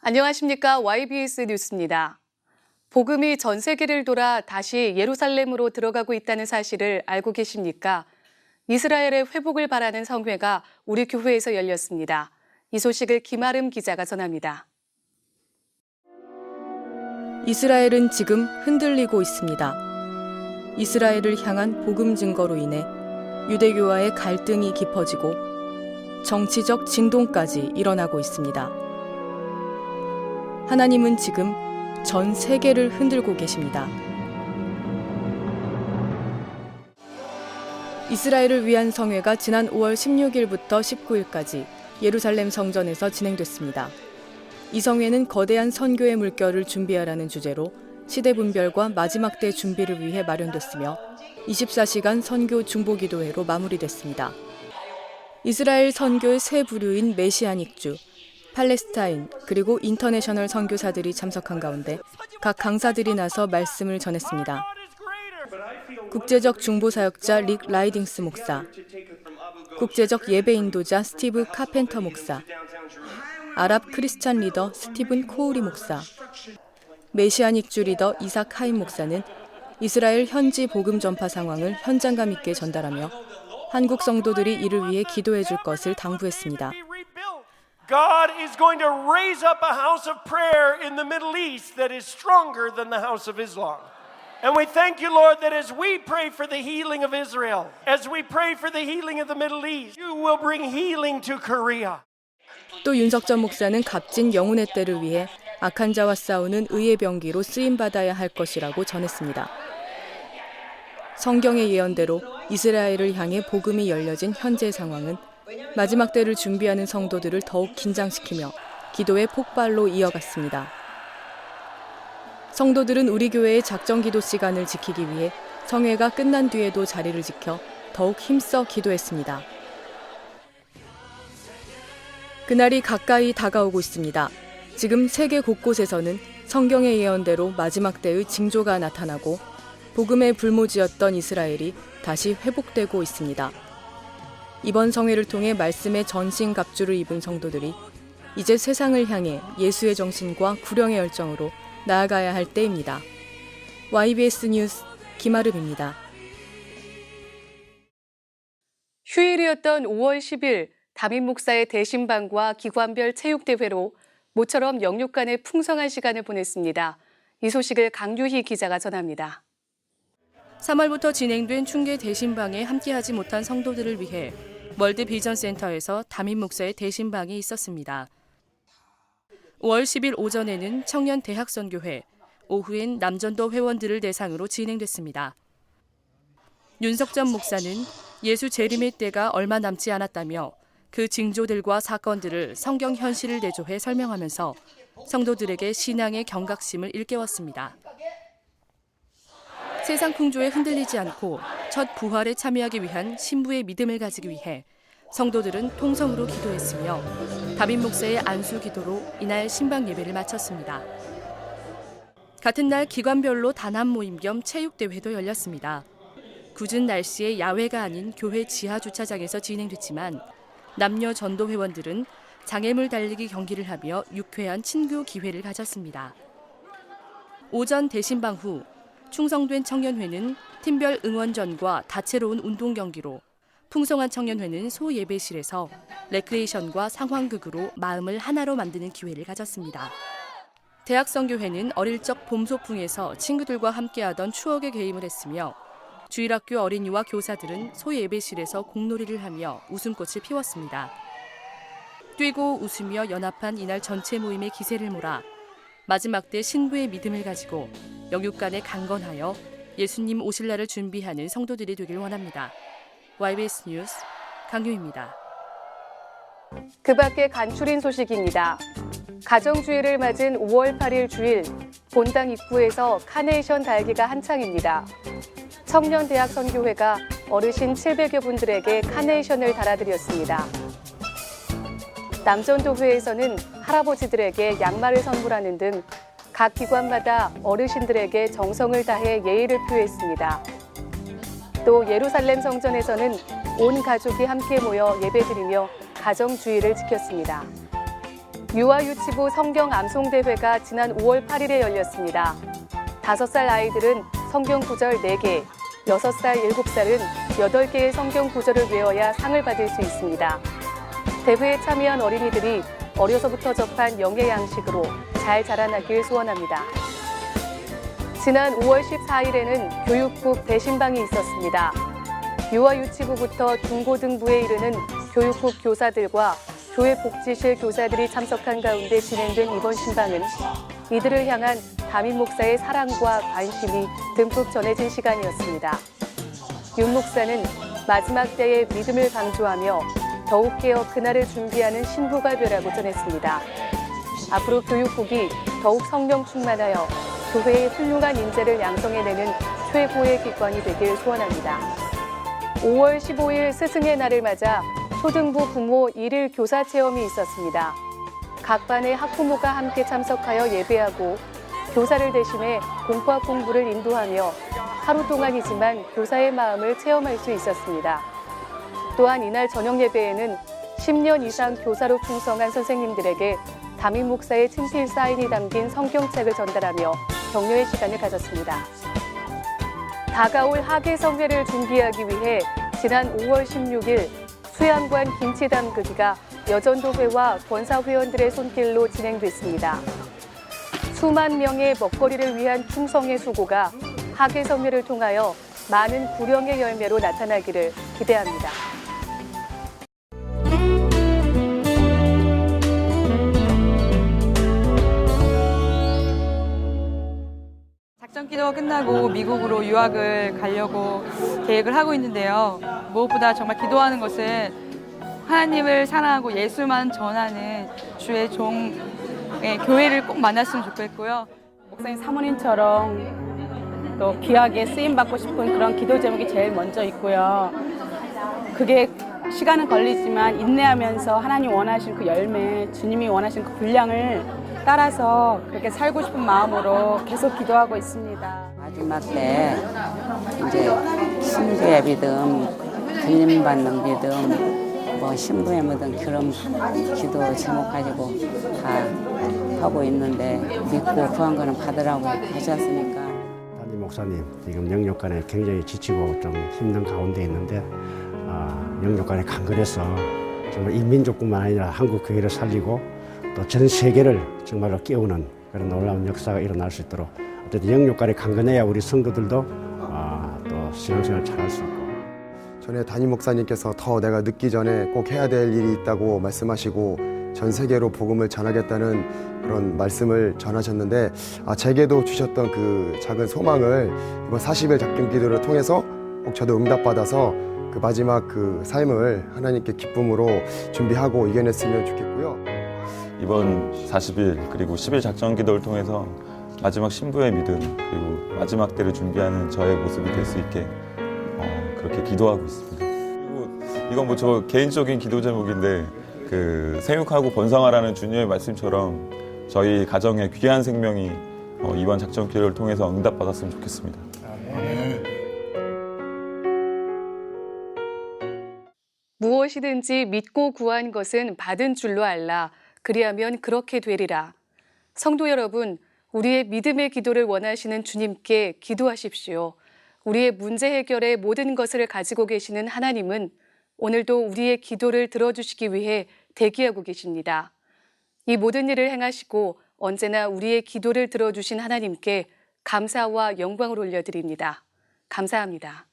안녕하십니까. YBS 뉴스입니다. 복음이 전 세계를 돌아 다시 예루살렘으로 들어가고 있다는 사실을 알고 계십니까? 이스라엘의 회복을 바라는 성회가 우리 교회에서 열렸습니다. 이 소식을 김아름 기자가 전합니다. 이스라엘은 지금 흔들리고 있습니다. 이스라엘을 향한 복음 증거로 인해 유대교와의 갈등이 깊어지고 정치적 진동까지 일어나고 있습니다. 하나님은 지금 전 세계를 흔들고 계십니다. 이스라엘을 위한 성회가 지난 5월 16일부터 19일까지 예루살렘 성전에서 진행됐습니다. 이 성회는 거대한 선교의 물결을 준비하라는 주제로 시대 분별과 마지막 때 준비를 위해 마련됐으며 24시간 선교 중보기도회로 마무리됐습니다. 이스라엘 선교의 세 부류인 메시아닉주, 팔레스타인, 그리고 인터내셔널 선교사들이 참석한 가운데 각 강사들이 나서 말씀을 전했습니다. 국제적 중보사역자 릭 라이딩스 목사, 국제적 예배 인도자 스티브 카펜터 목사, 아랍 크리스찬 리더 스티븐 코우리 목사, 메시아닉주 리더 이삭 하임 목사는 이스라엘 현지 복음 전파 상황을 현장감 있게 전달하며 한국 성도들이 이를 위해 기도해 줄 것을 당부했습니다. God is going to raise up a house of prayer in the Middle East that is stronger than the house of Islam. And we thank you, Lord, that as we pray for the healing of Israel, as we pray for the healing of the Middle East, you will bring healing to Korea. 또 윤석전 목사는 값진 영혼의 때를 위해 악한 자와 싸우는 의의 병기로 쓰임받아야 할 것이라고 전했습니다. 성경의 예언대로 이스라엘을 향해 복음이 열려진 현재 상황은 마지막 때를 준비하는 성도들을 더욱 긴장시키며 기도의 폭발로 이어갔습니다. 성도들은 우리 교회의 작정 기도 시간을 지키기 위해 성회가 끝난 뒤에도 자리를 지켜 더욱 힘써 기도했습니다. 그날이 가까이 다가오고 있습니다. 지금 세계 곳곳에서는 성경의 예언대로 마지막 때의 징조가 나타나고 복음의 불모지였던 이스라엘이 다시 회복되고 있습니다. 이번 성회를 통해 말씀의 전신갑주를 입은 성도들이 이제 세상을 향해 예수의 정신과 구령의 열정으로 나아가야 할 때입니다. YBS 뉴스 김아름입니다. 휴일이었던 5월 10일 담임 목사의 대신방과 기관별 체육대회로 모처럼 영육 간의 풍성한 시간을 보냈습니다. 이 소식을 강유희 기자가 전합니다. 3월부터 진행된 충계 대신방에 함께하지 못한 성도들을 위해 월드 비전 센터에서 담임 목사의 대신방이 있었습니다. 5월 10일 오전에는 청년 대학선교회, 오후엔 남전도 회원들을 대상으로 진행됐습니다. 윤석전 목사는 예수 재림의 때가 얼마 남지 않았다며 그 징조들과 사건들을 성경 현실을 대조해 설명하면서 성도들에게 신앙의 경각심을 일깨웠습니다. 세상 풍조에 흔들리지 않고 첫 부활에 참여하기 위한 신부의 믿음을 가지기 위해 성도들은 통성으로 기도했으며 담임 목사의 안수 기도로 이날 신방 예배를 마쳤습니다. 같은 날 기관별로 단합 모임 겸 체육대회도 열렸습니다. 궂은 날씨에 야외가 아닌 교회 지하 주차장에서 진행됐지만 남녀 전도 회원들은 장애물 달리기 경기를 하며 유쾌한 친교 기회를 가졌습니다. 오전 대신방 후 충성된 청년회는 팀별 응원전과 다채로운 운동 경기로, 풍성한 청년회는 소예배실에서 레크레이션과 상황극으로 마음을 하나로 만드는 기회를 가졌습니다. 대학선교회는 어릴 적 봄소풍에서 친구들과 함께하던 추억의 게임을 했으며 주일학교 어린이와 교사들은 소예배실에서 공놀이를 하며 웃음꽃을 피웠습니다. 뛰고 웃으며 연합한 이날 전체 모임의 기세를 몰아 마지막 때 신부의 믿음을 가지고 영육간에 강건하여 예수님 오실 날을 준비하는 성도들이 되길 원합니다. YBS 뉴스 강유입니다. 그 밖에 간추린 소식입니다. 가정주의를 맞은 5월 8일 주일, 본당 입구에서 카네이션 달기가 한창입니다. 청년대학선교회가 어르신 700여 분들에게 카네이션을 달아드렸습니다. 남전도회에서는 할아버지들에게 양말을 선물하는 등 각 기관마다 어르신들에게 정성을 다해 예의를 표했습니다. 또 예루살렘 성전에서는 온 가족이 함께 모여 예배드리며 가정주의를 지켰습니다. 유아유치부 성경 암송대회가 지난 5월 8일에 열렸습니다. 5살 아이들은 성경 구절 4개, 6살, 7살은 8개의 성경 구절을 외워야 상을 받을 수 있습니다. 대회에 참여한 어린이들이 어려서부터 접한 영의 양식으로 잘 자라나길 소원합니다. 지난 5월 14일에는 교육국 대신방이 있었습니다. 유아유치부부터 중고등부에 이르는 교육국 교사들과 교회복지실 교사들이 참석한 가운데 진행된 이번 신방은 이들을 향한 담임 목사의 사랑과 관심이 듬뿍 전해진 시간이었습니다. 윤 목사는 마지막 때의 믿음을 강조하며 더욱 깨어 그날을 준비하는 신부가 되라고 전했습니다. 앞으로 교육국이 더욱 성령 충만하여 교회의 훌륭한 인재를 양성해내는 최고의 기관이 되길 소원합니다. 5월 15일 스승의 날을 맞아 초등부 부모 1일 교사 체험이 있었습니다. 각 반의 학부모가 함께 참석하여 예배하고 교사를 대신해 공부학 공부를 인도하며 하루 동안이지만 교사의 마음을 체험할 수 있었습니다. 또한 이날 저녁 예배에는 10년 이상 교사로 충성한 선생님들에게 담임 목사의 친필 사인이 담긴 성경책을 전달하며 격려의 시간을 가졌습니다. 다가올 하계 성회를 준비하기 위해 지난 5월 16일 수양관 김치 담그기가 여전도회와 권사회원들의 손길로 진행됐습니다. 수만 명의 먹거리를 위한 충성의 수고가 하계 성회를 통하여 많은 구령의 열매로 나타나기를 기대합니다. 작전 기도가 끝나고 미국으로 유학을 가려고 계획을 하고 있는데요. 무엇보다 정말 기도하는 것은 하나님을 사랑하고 예수만 전하는 주의 종의 교회를 꼭 만났으면 좋겠고요. 목사님 사모님처럼 또 귀하게 쓰임받고 싶은 그런 기도 제목이 제일 먼저 있고요. 그게 시간은 걸리지만 인내하면서 하나님 원하시는 그 열매, 주님이 원하시는 그 분량을 따라서 그렇게 살고 싶은 마음으로 계속 기도하고 있습니다. 마지막 때 이제 신부의 믿음, 주님 받는 믿음, 뭐 신부의 믿음 그런 기도 제목 가지고 다 하고 있는데 믿고 구한 거는 받으라고 하셨으니까. 담임 목사님 지금 영육간에 굉장히 지치고 좀 힘든 가운데 있는데 영육간에 강건해서 정말 이 민족뿐만 아니라 한국 교회를 살리고 또 전 세계를 정말로 깨우는 그런 놀라운 역사가 일어날 수 있도록 어쨌든 영육간에 강건해야 우리 성도들도 또 신앙생활 잘할 수 있고. 전에 담임 목사님께서 더 내가 늦기 전에 꼭 해야 될 일이 있다고 말씀하시고 전 세계로 복음을 전하겠다는 그런 말씀을 전하셨는데 제게도 주셨던 그 작은 소망을 이번 40일 작품 기도를 통해서 꼭 저도 응답받아서 그 마지막 그 삶을 하나님께 기쁨으로 준비하고 이겨냈으면 좋겠고요. 이번 40일 그리고 10일 작전 기도를 통해서 마지막 신부의 믿음 그리고 마지막 때를 준비하는 저의 모습이 될 수 있게 그렇게 기도하고 있습니다. 그리고 이건 뭐 저 개인적인 기도 제목인데 그 생육하고 번성하라는 주님의 말씀처럼 저희 가정의 귀한 생명이 이번 작전 기도를 통해서 응답받았으면 좋겠습니다. 무엇이든지 믿고 구한 것은 받은 줄로 알라. 그리하면 그렇게 되리라. 성도 여러분, 우리의 믿음의 기도를 원하시는 주님께 기도하십시오. 우리의 문제 해결에 모든 것을 가지고 계시는 하나님은 오늘도 우리의 기도를 들어주시기 위해 대기하고 계십니다. 이 모든 일을 행하시고 언제나 우리의 기도를 들어주신 하나님께 감사와 영광을 올려드립니다. 감사합니다.